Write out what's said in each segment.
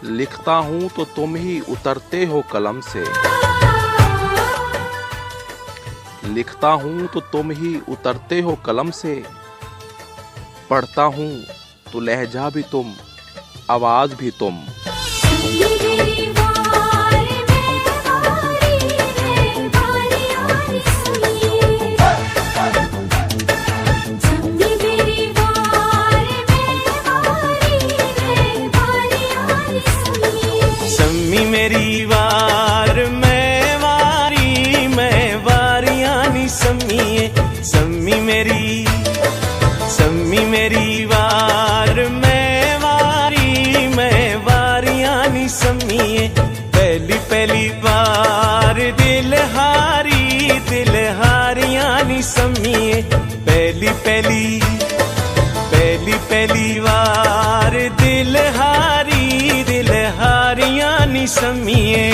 लिखता हूँ तो तुम ही उतरते हो कलम से, लिखता हूँ तो तुम ही उतरते हो कलम से, पढ़ता हूँ तो लहजा भी तुम, आवाज भी तुम। सम्मी मेरी वार मैं वारियां नी सम्मीए, सम्मी मेरी वार मैं वारियां नी सम्मीए। पहली बार दिल हारियां नी सम्मीए। पहली बार दिल हारियां नी सम्मीए।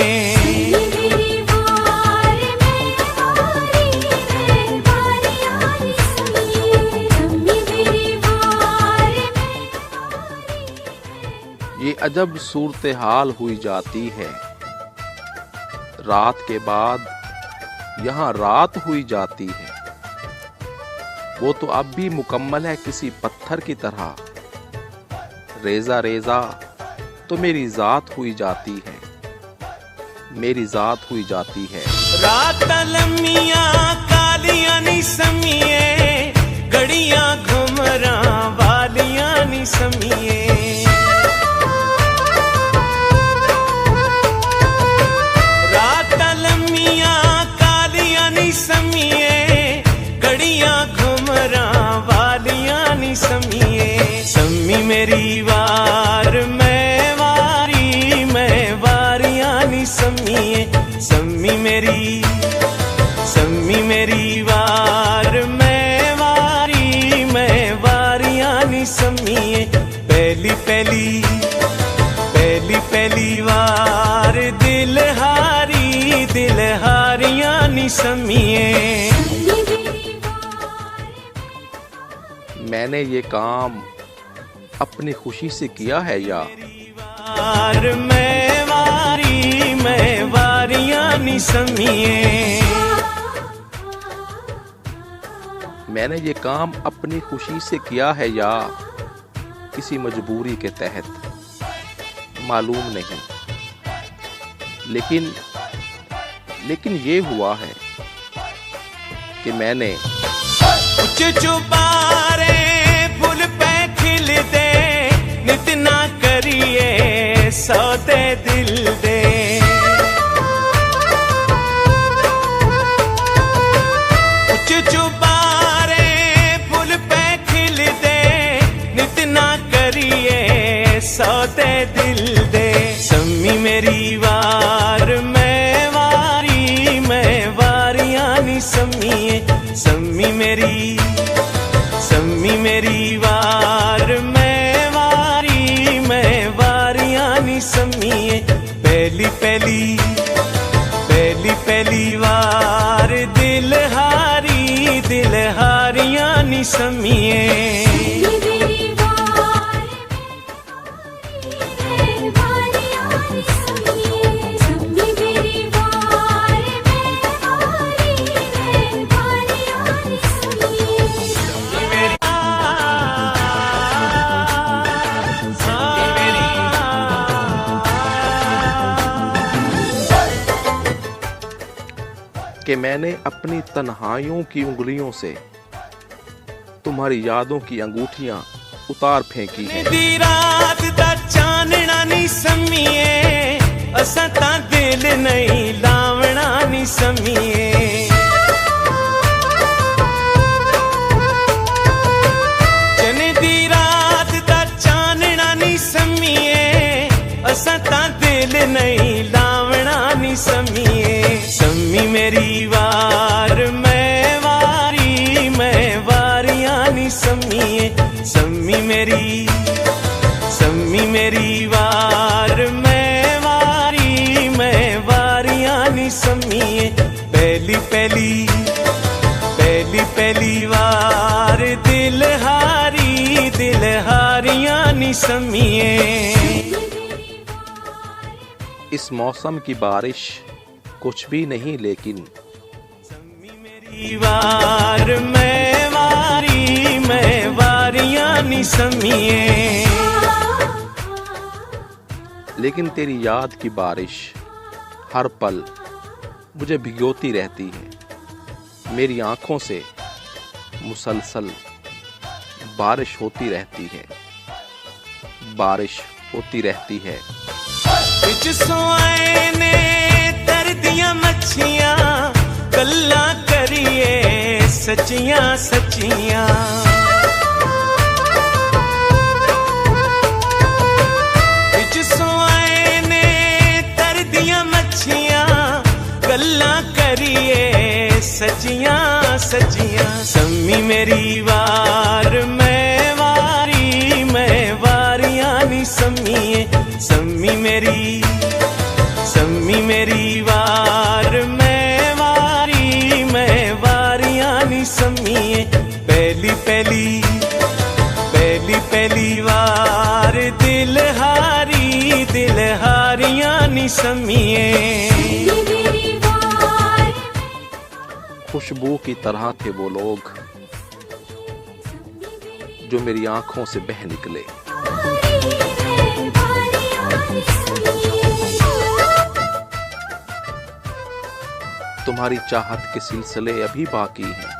ये अजब सूरत हाल हुई जाती है, रात के बाद यहाँ रात हुई जाती है। वो तो अब भी मुकम्मल है किसी पत्थर की तरह, रेजा रेजा तो मेरी जात हुई जाती है, मेरी जात हुई जाती है। रात लम्मियां कालियां नी सम्मीए, घड़ियां घुमरा वालियां नी सम्मीए। रात लम्मियां कालियां नी सम्मीए, घड़ियां घुमरा वालियां नी सम्मीए। सम्मी मेरी वार मैं वारियां नी सम्मीए। सम्मी मेरी वार मैं वारियां नी सम्मीए। पहली वार दिल हारियां नी सम्मीए। मैंने ये काम अपनी खुशी से किया है या मैं वारियां नी सम्मीए। मैंने ये काम अपनी खुशी से किया है या किसी मजबूरी के तहत, मालूम नहीं। लेकिन ये हुआ है कि मैंने चुबारे फूल पे खिलते, नित ना करिए सौदे दिल दे। चुबारे फूल पे खिलते, नित ना करिए सौदे दिल दे। सम्मी मेरी वार मैं वारियां नी सम्मीए। सम्मी मेरी वार मैं वारियां नी सम्मीए। पहली वार दिल हारियां नी सम्मीए। कि मैंने अपनी तन्हाइयों की उंगलियों से तुम्हारी यादों की अंगूठियां उतार फेंकी हैं। रात दा चानना नी सम्मीए, असां तां दिल नहीं लावना नी सम्मीए। जने दी रात दा चानना नी सम्मीए, असां तां दिल नहीं लावना नी सम्मीए। सम्मी मेरी वार मैं वारियां नी मेरी वार मैं वारियां नी सम्मीए पहली पहली वार दिल हारियां नी सम्मीए। इस मौसम की बारिश कुछ भी नहीं, लेकिन मेरी वार मैं वारियां नी सम्मीए। लेकिन तेरी याद की बारिश हर पल मुझे भिगोती रहती है। मेरी आंखों से मुसलसल बारिश होती रहती है, बारिश होती रहती है। बिच सोआए ने तर दियां मच्छियां गल्ला करिए सच्चियां सच्चियां। बिच सोआए ने तर दियां मच्छियां गल्ला करिए सच्चियां सच्चियां। सम्मी मेरी वार मैं वारियां नी सम्मीए। सम्मी मेरी वार मैं वारियां नी सम्मीए। पहली पहली वार दिल हारियां नी सम्मीए। खुशबू की तरह थे वो लोग जो मेरी आंखों से बह निकले। तुम्हारी चाहत के सिलसिले अभी बाकी हैं,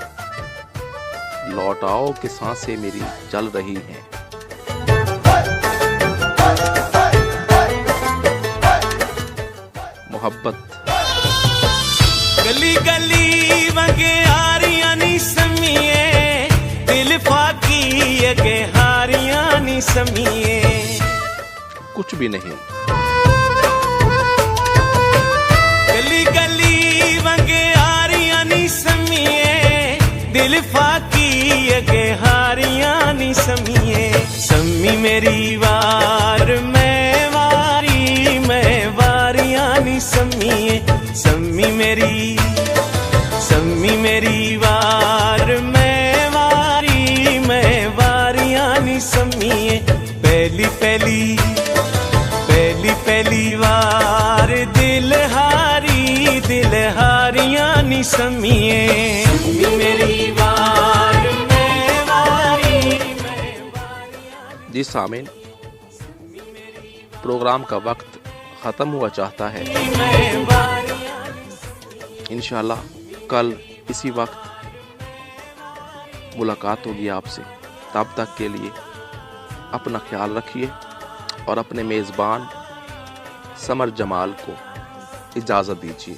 लौट आओ कि सांसें मेरी जल रही हैं। मोहब्बत गली गली वगे हारियां नी सम्मीए दिल फाकी अगे हारियां नी सम्मीए। कुछ भी नहीं। गली गली वगे हारियां नी सम्मीए दिल फाकी अगे हारियां नी सम्मीए। सम्मी मेरी वार मैं वारियां नी सम्मीए। सम्मी मेरी वार मैं वारियां नी सम्मीए। पहली पहली वार दिल हारियां नी सम्मीए। मेरी वार मैं जी सामीन, प्रोग्राम का वक्त खत्म हुआ चाहता है। इंशाल्लाह कल इसी वक्त मुलाकात होगी आपसे। तब तक के लिए अपना ख्याल रखिए और अपने मेज़बान समर जमाल को इजाज़त दीजिए।